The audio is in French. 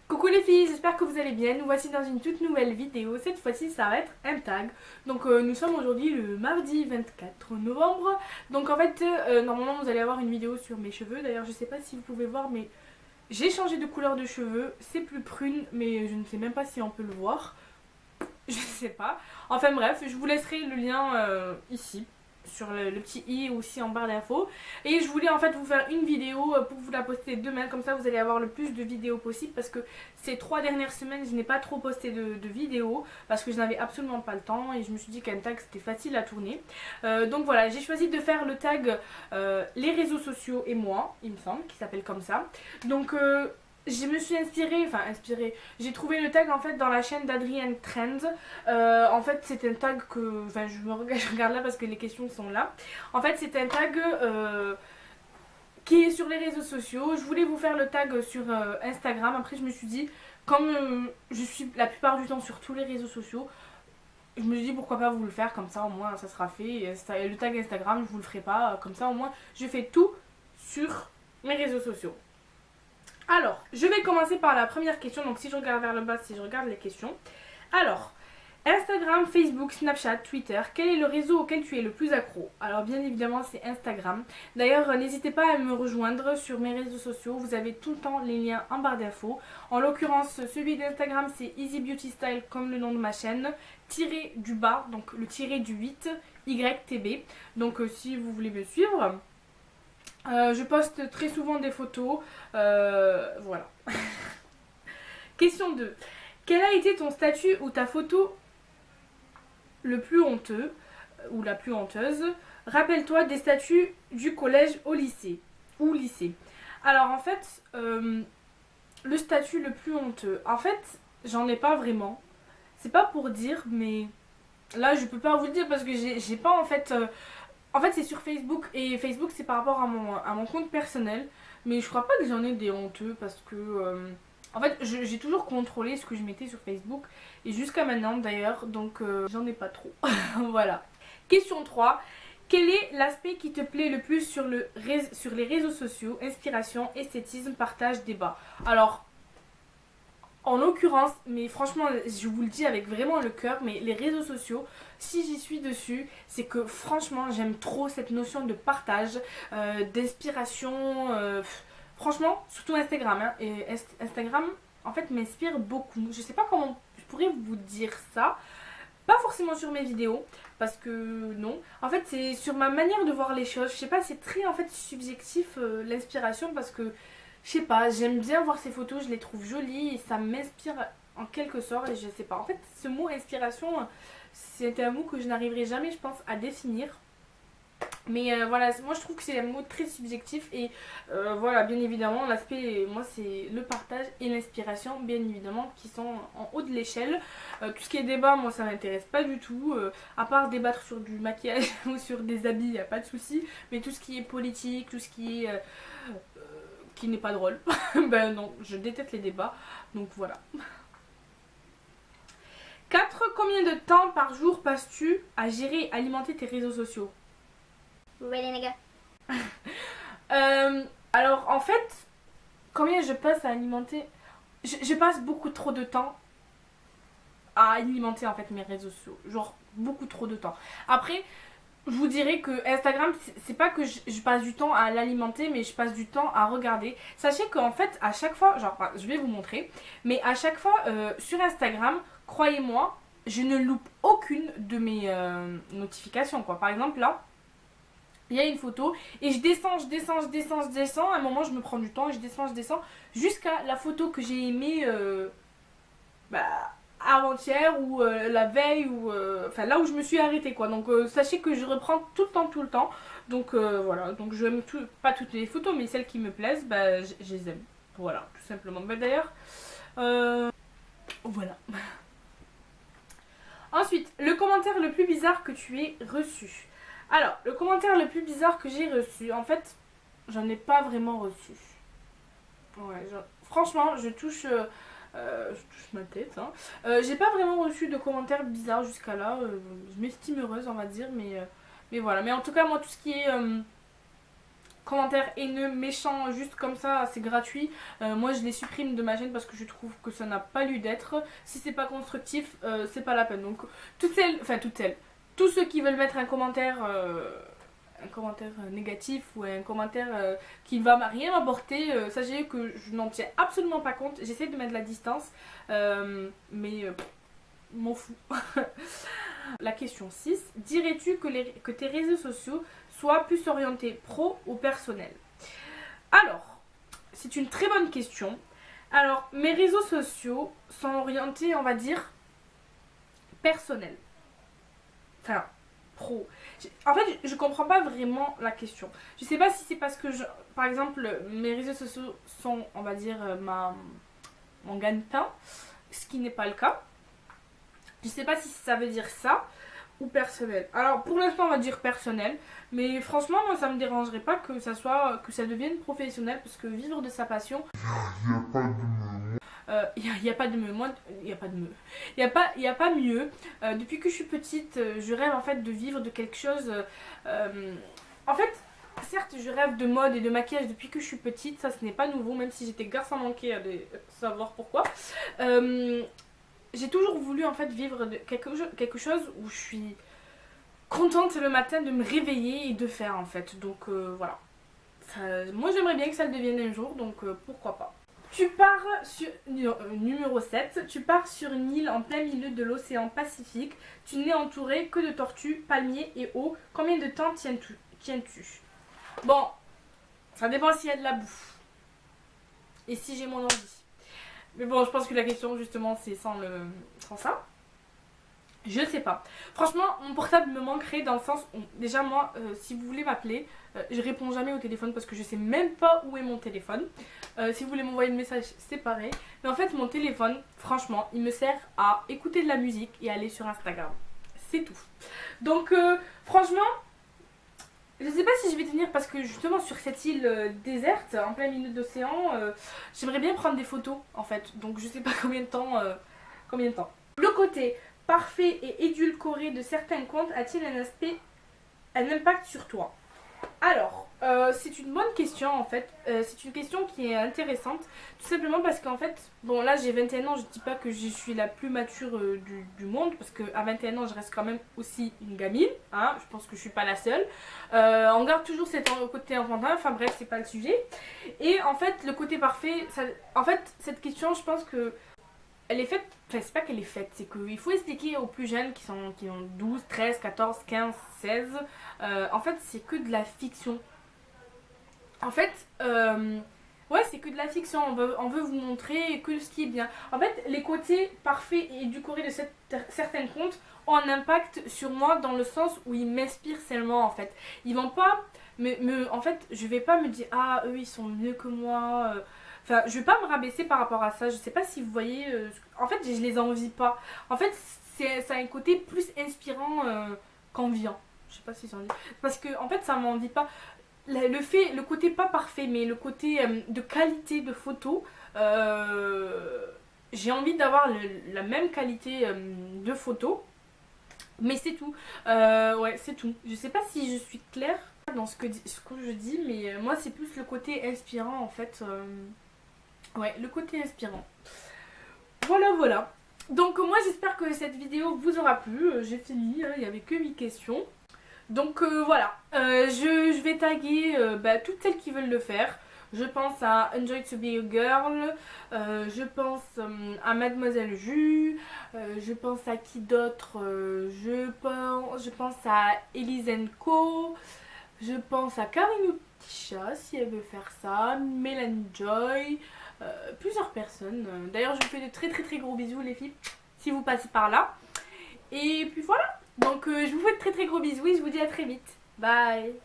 Coucou les filles, j'espère que vous allez bien. Nous voici dans une toute nouvelle vidéo. Cette fois-ci ça va être un tag. Donc nous sommes aujourd'hui le mardi 24 novembre. Donc en fait normalement vous allez avoir une vidéo sur mes cheveux. D'ailleurs je sais pas si vous pouvez voir mais j'ai changé de couleur de cheveux. C'est plus prune mais je ne sais même pas si on peut le voir. Je ne sais pas. Enfin bref, je vous laisserai le lien ici sur le petit i aussi en barre d'infos. Et je voulais en fait vous faire une vidéo pour vous la poster demain, comme ça vous allez avoir le plus de vidéos possible, parce que ces 3 dernières semaines je n'ai pas trop posté de vidéos parce que je n'avais absolument pas le temps et je me suis dit qu'un tag c'était facile à tourner. Donc voilà, j'ai choisi de faire le tag les réseaux sociaux et moi, il me semble, qui s'appelle comme ça. Donc je me suis inspirée, j'ai trouvé le tag en fait dans la chaîne d'Adrienne Trends. En fait c'est un tag que, je regarde là parce que les questions sont là. En fait c'est un tag qui est sur les réseaux sociaux. Je voulais vous faire le tag sur Instagram. Après je me suis dit, comme je suis la plupart du temps sur tous les réseaux sociaux, je me suis dit pourquoi pas vous le faire, comme ça au moins ça sera fait. Et le tag Instagram je vous le ferai pas, comme ça au moins je fais tout sur mes réseaux sociaux. Alors, je vais commencer par la première question. Donc si je regarde vers le bas, si je regarde les questions. Alors, Instagram, Facebook, Snapchat, Twitter, quel est le réseau auquel tu es le plus accro? Alors bien évidemment c'est Instagram. D'ailleurs n'hésitez pas à me rejoindre sur mes réseaux sociaux. Vous avez tout le temps les liens en barre d'infos. En l'occurrence celui d'Instagram c'est Easy Beauty Style comme le nom de ma chaîne. Tiré du bas, donc le tiré du 8, YTB. Donc si vous voulez me suivre. Je poste très souvent des photos, voilà. Question 2. Quel a été ton statut ou ta photo le plus honteux ou la plus honteuse? Rappelle-toi des statuts du collège au lycée ou lycée. Alors en fait, le statut le plus honteux, en fait j'en ai pas vraiment. C'est pas pour dire mais là je peux pas vous le dire parce que j'ai pas en fait... En fait c'est sur Facebook et Facebook c'est par rapport à mon compte personnel. Mais je crois pas que j'en ai des honteux parce que en fait j'ai toujours contrôlé ce que je mettais sur Facebook. Et jusqu'à maintenant d'ailleurs, donc j'en ai pas trop. Voilà. Question 3. Quel est l'aspect qui te plaît le plus sur les réseaux sociaux? Inspiration, esthétisme, partage, débat. Alors en l'occurrence, mais franchement je vous le dis avec vraiment le cœur, mais les réseaux sociaux, si j'y suis dessus, c'est que franchement j'aime trop cette notion de partage, d'inspiration, franchement, surtout Instagram, hein, et Instagram en fait m'inspire beaucoup. Je sais pas comment je pourrais vous dire ça, pas forcément sur mes vidéos, parce que non, en fait c'est sur ma manière de voir les choses, je sais pas, c'est très en fait subjectif l'inspiration, parce que je sais pas, j'aime bien voir ces photos, je les trouve jolies et ça m'inspire en quelque sorte. Et je sais pas, en fait ce mot inspiration, c'est un mot que je n'arriverai jamais je pense à définir. Mais voilà, moi je trouve que c'est un mot très subjectif. Et voilà, bien évidemment l'aspect, moi c'est le partage et l'inspiration bien évidemment qui sont en haut de l'échelle. Tout ce qui est débat, moi ça m'intéresse pas du tout, à part débattre sur du maquillage ou sur des habits, y a pas de souci. Mais tout ce qui est politique, tout ce qui est... qui n'est pas drôle. Ben non, je déteste les débats. Donc voilà. 4. Combien de temps par jour passes-tu à gérer et alimenter tes réseaux sociaux? Really nigga. Alors en fait, combien je passe à alimenter? Je passe beaucoup trop de temps à alimenter en fait mes réseaux sociaux. Genre beaucoup trop de temps. Après... je vous dirais que Instagram, c'est pas que je passe du temps à l'alimenter, mais je passe du temps à regarder. Sachez qu'en fait, à chaque fois, genre, je vais vous montrer, mais à chaque fois sur Instagram, croyez-moi, je ne loupe aucune de mes notifications, quoi. Par exemple, là, il y a une photo et je descends. À un moment, je me prends du temps et je descends jusqu'à la photo que j'ai aimée avant-hier ou la veille ou enfin là où je me suis arrêtée quoi. Donc sachez que je reprends tout le temps. Donc voilà, donc je aime pas toutes les photos mais celles qui me plaisent, bah, je les aime. Voilà, tout simplement. Bah, d'ailleurs voilà. Ensuite, le commentaire le plus bizarre que tu aies reçu. Alors, le commentaire le plus bizarre que j'ai reçu, en fait, j'en ai pas vraiment reçu. Ouais, franchement, je touche ma tête. Hein. J'ai pas vraiment reçu de commentaires bizarres jusqu'à là. Je m'estime heureuse, on va dire, mais voilà. Mais en tout cas, moi, tout ce qui est commentaires haineux, méchants, juste comme ça, c'est gratuit. Moi, je les supprime de ma chaîne parce que je trouve que ça n'a pas lieu d'être. Si c'est pas constructif, c'est pas la peine. Donc, toutes celles, tous ceux qui veulent mettre un commentaire négatif ou un commentaire qui ne va rien m'apporter, sachez que je n'en tiens absolument pas compte. J'essaie de mettre la distance, mais m'en fous. La question 6. Dirais-tu que tes réseaux sociaux soient plus orientés pro ou personnel? Alors, c'est une très bonne question. Alors, mes réseaux sociaux sont orientés, on va dire, personnel. Enfin, pro. En fait, je comprends pas vraiment la question. Je sais pas si c'est parce que, par exemple, mes réseaux sociaux sont, on va dire, mon gagne-pain, ce qui n'est pas le cas. Je sais pas si ça veut dire ça ou personnel. Alors, pour l'instant, on va dire personnel, mais franchement, moi, ça me dérangerait pas que ça devienne professionnel, parce que vivre de sa passion... Il n'y a pas de mieux. Depuis que je suis petite, je rêve en fait de vivre de quelque chose. En fait, certes, je rêve de mode et de maquillage depuis que je suis petite. Ça, ce n'est pas nouveau, même si j'étais garçon manqué à savoir pourquoi. J'ai toujours voulu en fait vivre de quelque chose où je suis contente le matin de me réveiller et de faire en fait. Donc voilà. Moi, j'aimerais bien que ça le devienne un jour, donc pourquoi pas. Tu pars sur numéro 7, tu pars sur une île en plein milieu de l'océan Pacifique. Tu n'es entouré que de tortues, palmiers et eau. Combien de temps tiens-tu? Bon, ça dépend s'il y a de la bouffe. Et si j'ai mon envie. Mais bon, je pense que la question justement c'est sans ça. Je sais pas. Franchement, mon portable me manquerait dans le sens où, déjà moi, si vous voulez m'appeler, je réponds jamais au téléphone parce que je sais même pas où est mon téléphone. Si vous voulez m'envoyer le message, c'est pareil. Mais en fait, mon téléphone, franchement, il me sert à écouter de la musique et aller sur Instagram. C'est tout. Donc, franchement, je sais pas si je vais tenir parce que justement sur cette île déserte, en plein milieu d'océan, j'aimerais bien prendre des photos en fait. Donc, je sais pas combien de temps. Le côté parfait et édulcoré de certains comptes a-t-il un impact sur toi? Alors, c'est une bonne question en fait. C'est une question qui est intéressante. Tout simplement parce qu'en fait, bon là j'ai 21 ans, je dis pas que je suis la plus mature du monde. Parce qu'à 21 ans, je reste quand même aussi une gamine. Hein, je pense que je suis pas la seule. On garde toujours cet côté enfantin. Enfin bref, c'est pas le sujet. Et en fait, le côté parfait, en fait, cette question, je pense que elle est faite, enfin c'est pas qu'elle est faite, c'est qu'il faut expliquer aux plus jeunes qui ont 12, 13, 14, 15, 16, en fait c'est que de la fiction. En fait, ouais c'est que de la fiction, on veut vous montrer que ce qui est bien. En fait les côtés parfaits et édulcorés de certains comptes ont un impact sur moi dans le sens où ils m'inspirent seulement en fait. Ils vont pas, en fait je vais pas me dire ah eux ils sont mieux que moi. Enfin, je vais pas me rabaisser par rapport à ça. Je sais pas si vous voyez. En fait, je les envie pas. En fait, ça a un côté plus inspirant qu'enviant. Je sais pas si j'en dis. Parce que, en fait, ça m'envie pas. Le côté pas parfait, mais le côté de qualité de photo. J'ai envie d'avoir la même qualité de photo. Mais c'est tout. Ouais, c'est tout. Je sais pas si je suis claire dans ce que je dis, mais moi, c'est plus le côté inspirant en fait. Ouais, le côté inspirant. Voilà. Donc moi j'espère que cette vidéo vous aura plu. J'ai fini, hein, il n'y avait que 8 questions. Donc voilà, je vais taguer toutes celles qui veulent le faire. Je pense à Enjoy to be a Girl, je pense à Mademoiselle Jus, je pense à qui d'autre, je pense à Elise Co, je pense à Karine Tisha si elle veut faire ça, Mélanie Joy, plusieurs personnes. D'ailleurs je vous fais de très très très gros bisous les filles si vous passez par là. Et puis voilà, donc je vous fais de très très gros bisous et je vous dis à très vite. Bye.